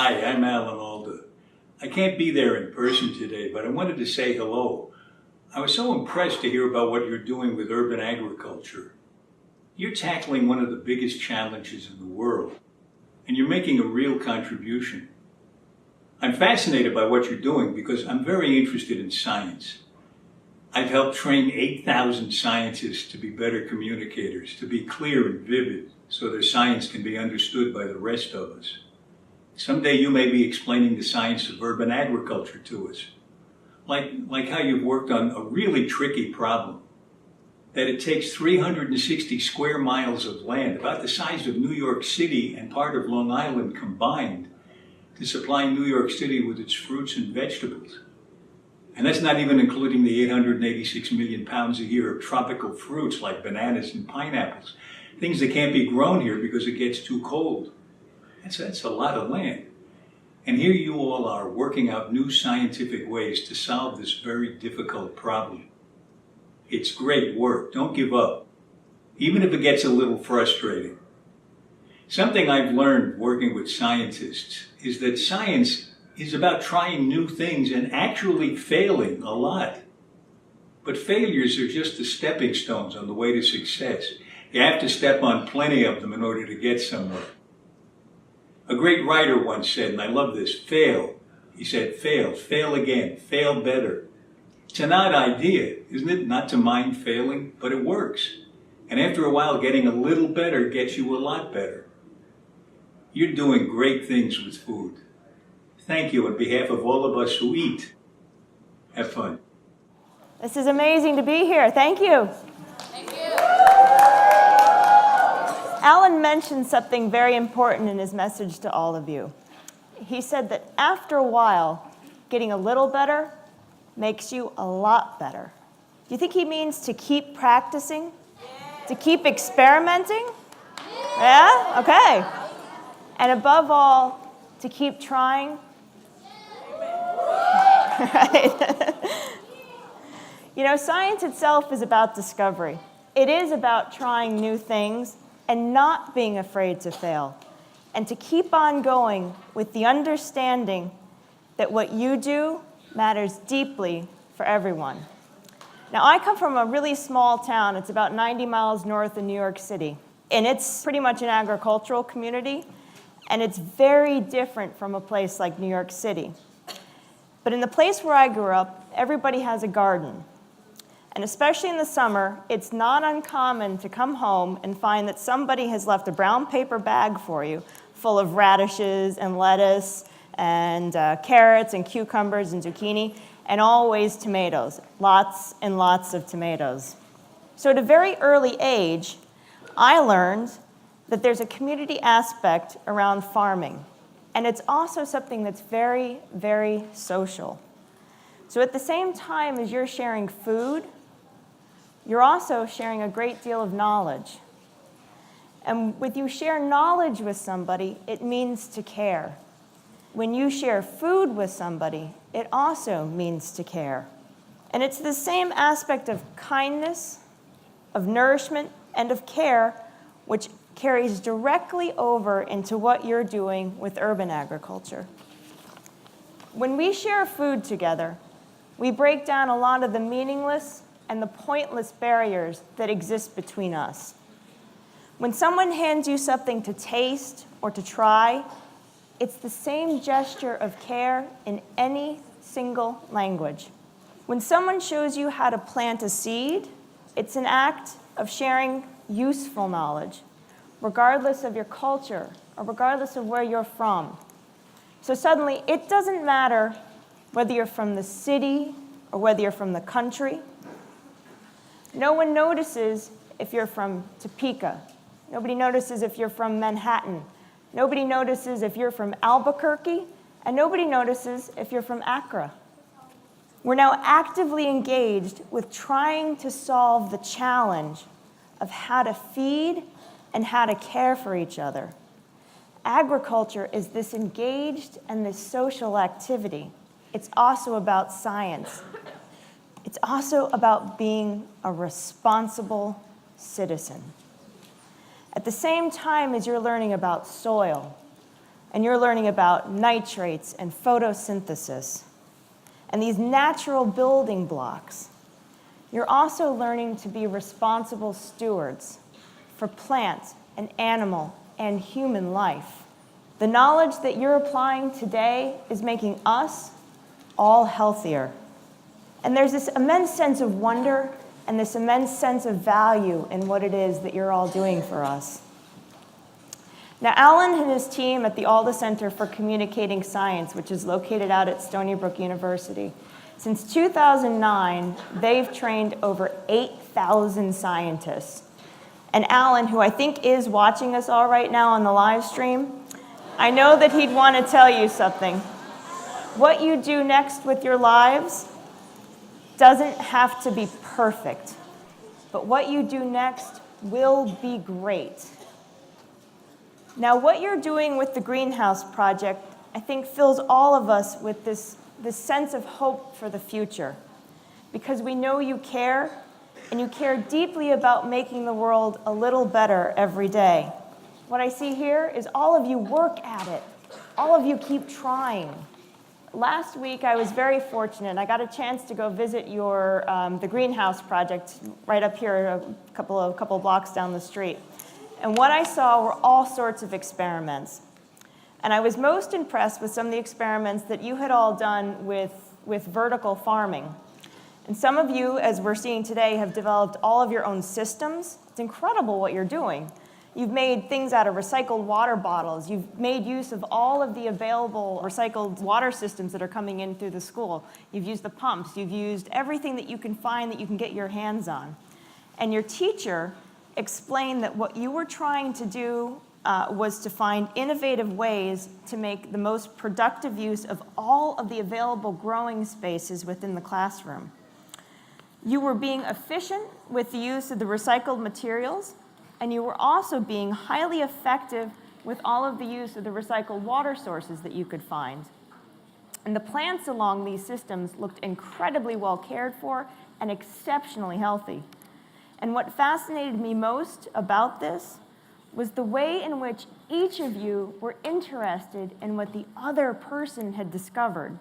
Hi, I'm Alan Alda. I can't be there in person today, but I wanted to say hello. I was so impressed to hear about what you're doing with urban agriculture. You're tackling one of the biggest challenges in the world, and you're making a real contribution. I'm fascinated by what you're doing because I'm very interested in science. I've helped train 8,000 scientists to be better communicators, to be clear and vivid, so their science can be understood by the rest of us. Someday you may be explaining the science of urban agriculture to us. Like how you've worked on a really tricky problem. That it takes 360 square miles of land, about the size of New York City and part of Long Island combined, to supply New York City with its fruits and vegetables. And that's not even including the 886 million pounds a year of tropical fruits like bananas and pineapples, things that can't be grown here because it gets too cold. That's a lot of land. And here you all are working out new scientific ways to solve this very difficult problem. It's great work. Don't give up, even if it gets a little frustrating. Something I've learned working with scientists is that science is about trying new things and actually failing a lot. But failures are just the stepping stones on the way to success. You have to step on plenty of them in order to get somewhere. A great writer once said, and I love this, fail. He said, fail again, fail better. It's an odd idea, isn't it? Not to mind failing, but it works. And after a while, getting a little better gets you a lot better. You're doing great things with food. Thank you on behalf of all of us who eat. Have fun. This is amazing to be here. Thank you. Thank you. Alan mentioned something very important in his message to all of you. He said that after a while, getting a little better makes you a lot better. Do you think he means to keep practicing? To keep experimenting? Yeah? Okay. And above all, to keep trying? Right? You know, science itself is about discovery. It is about trying new things and not being afraid to fail, and to keep on going with the understanding that what you do matters deeply for everyone. Now, I come from a really small town. It's about 90 miles north of New York City, and it's pretty much an agricultural community, and it's very different from a place like New York City. But in the place where I grew up, everybody has a garden. And especially in the summer, it's not uncommon to come home and find that somebody has left a brown paper bag for you full of radishes and lettuce and carrots and cucumbers and zucchini, and always tomatoes, lots and lots of tomatoes. So at a very early age, I learned that there's a community aspect around farming, and it's also something that's very, very social. So at the same time as you're sharing food, you're also sharing a great deal of knowledge. And when you share knowledge with somebody, it means to care. When you share food with somebody, it also means to care. And it's the same aspect of kindness, of nourishment, and of care, which carries directly over into what you're doing with urban agriculture. When we share food together, we break down a lot of the meaningless and the pointless barriers that exist between us. When someone hands you something to taste or to try, it's the same gesture of care in any single language. When someone shows you how to plant a seed, it's an act of sharing useful knowledge, regardless of your culture or regardless of where you're from. So suddenly, it doesn't matter whether you're from the city or whether you're from the country. No one notices if you're from Topeka. Nobody notices if you're from Manhattan. Nobody notices if you're from Albuquerque, and nobody notices if you're from Accra. We're now actively engaged with trying to solve the challenge of how to feed and how to care for each other. Agriculture is this engaged and this social activity. It's also about science. It's also about being a responsible citizen. At the same time as you're learning about soil, and you're learning about nitrates and photosynthesis and these natural building blocks. You're also learning to be responsible stewards for plant and animal and human life. The knowledge that you're applying today is making us all healthier. And there's this immense sense of wonder and this immense sense of value in what it is that you're all doing for us. Now, Alan and his team at the Alda Center for Communicating Science, which is located out at Stony Brook University, since 2009, they've trained over 8,000 scientists. And Alan, who I think is watching us all right now on the live stream, I know that he'd want to tell you something. What you do next with your lives doesn't have to be perfect, but what you do next will be great. Now, what you're doing with the Greenhouse Project, I think, fills all of us with this sense of hope for the future, because we know you care, and you care deeply about making the world a little better every day. What I see here is all of you work at it. All of you keep trying. Last week, I was very fortunate. I got a chance to go visit the Greenhouse Project right up here, a couple blocks down the street. And what I saw were all sorts of experiments. And I was most impressed with some of the experiments that you had all done with vertical farming. And some of you, as we're seeing today, have developed all of your own systems. It's incredible what you're doing. You've made things out of recycled water bottles. You've made use of all of the available recycled water systems that are coming in through the school. You've used the pumps. You've used everything that you can find that you can get your hands on. And your teacher explained that what you were trying to do was to find innovative ways to make the most productive use of all of the available growing spaces within the classroom. You were being efficient with the use of the recycled materials, and you were also being highly effective with all of the use of the recycled water sources that you could find. And the plants along these systems looked incredibly well cared for and exceptionally healthy. And what fascinated me most about this was the way in which each of you were interested in what the other person had discovered.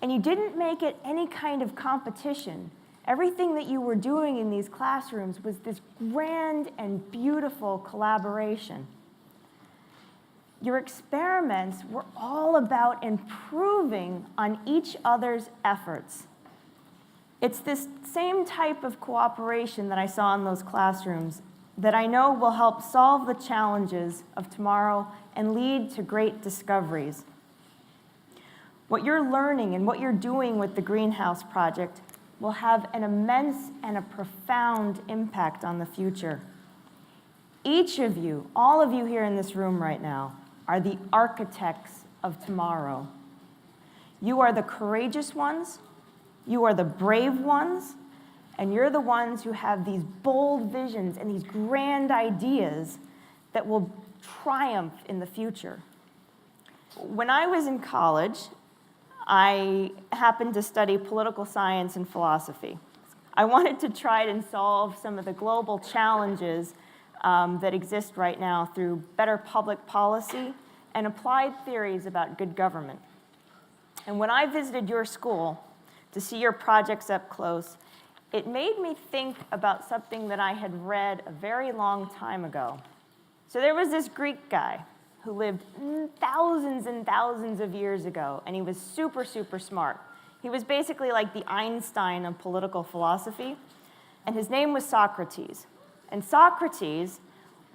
And you didn't make it any kind of competition. Everything that you were doing in these classrooms was this grand and beautiful collaboration. Your experiments were all about improving on each other's efforts. It's this same type of cooperation that I saw in those classrooms that I know will help solve the challenges of tomorrow and lead to great discoveries. What you're learning and what you're doing with the Greenhouse Project will have an immense and a profound impact on the future. Each of you, all of you here in this room right now, are the architects of tomorrow. You are the courageous ones, you are the brave ones, and you're the ones who have these bold visions and these grand ideas that will triumph in the future. When I was in college, I happened to study political science and philosophy. I wanted to try and solve some of the global challenges that exist right now through better public policy and applied theories about good government. And when I visited your school to see your projects up close, it made me think about something that I had read a very long time ago. So there was this Greek guy who lived thousands and thousands of years ago, and he was super, super smart. He was basically like the Einstein of political philosophy, and his name was Socrates. And Socrates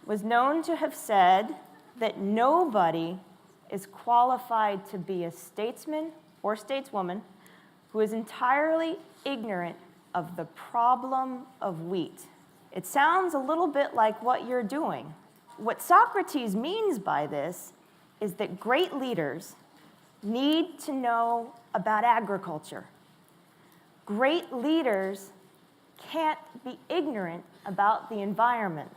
was known to have said that nobody is qualified to be a statesman or stateswoman who is entirely ignorant of the problem of wheat. It sounds a little bit like what you're doing. What Socrates means by this is that great leaders need to know about agriculture. Great leaders can't be ignorant about the environment.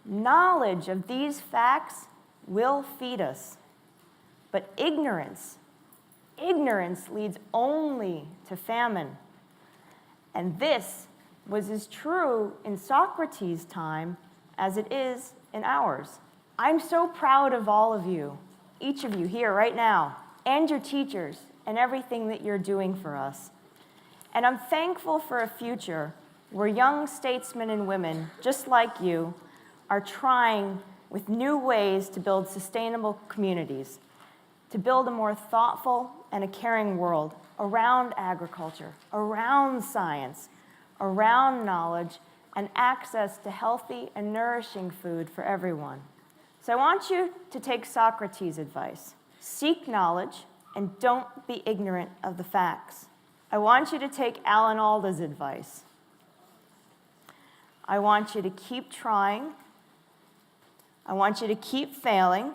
Knowledge of these facts will feed us, but ignorance leads only to famine. And this was as true in Socrates' time as it is in ours. I'm so proud of all of you, each of you here right now, and your teachers, and everything that you're doing for us. And I'm thankful for a future where young statesmen and women, just like you, are trying with new ways to build sustainable communities, to build a more thoughtful and a caring world around agriculture, around science, around knowledge, and access to healthy and nourishing food for everyone. So I want you to take Socrates' advice. Seek knowledge and don't be ignorant of the facts. I want you to take Alan Alda's advice. I want you to keep trying. I want you to keep failing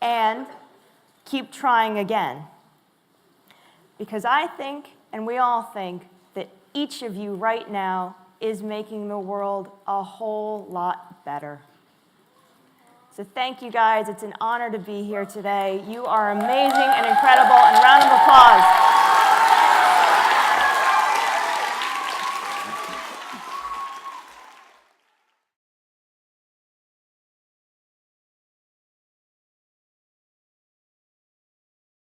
and keep trying again. Because I think, and we all think, that each of you right now is making the world a whole lot better. So thank you guys. It's an honor to be here today. You are amazing and incredible, and a round of applause.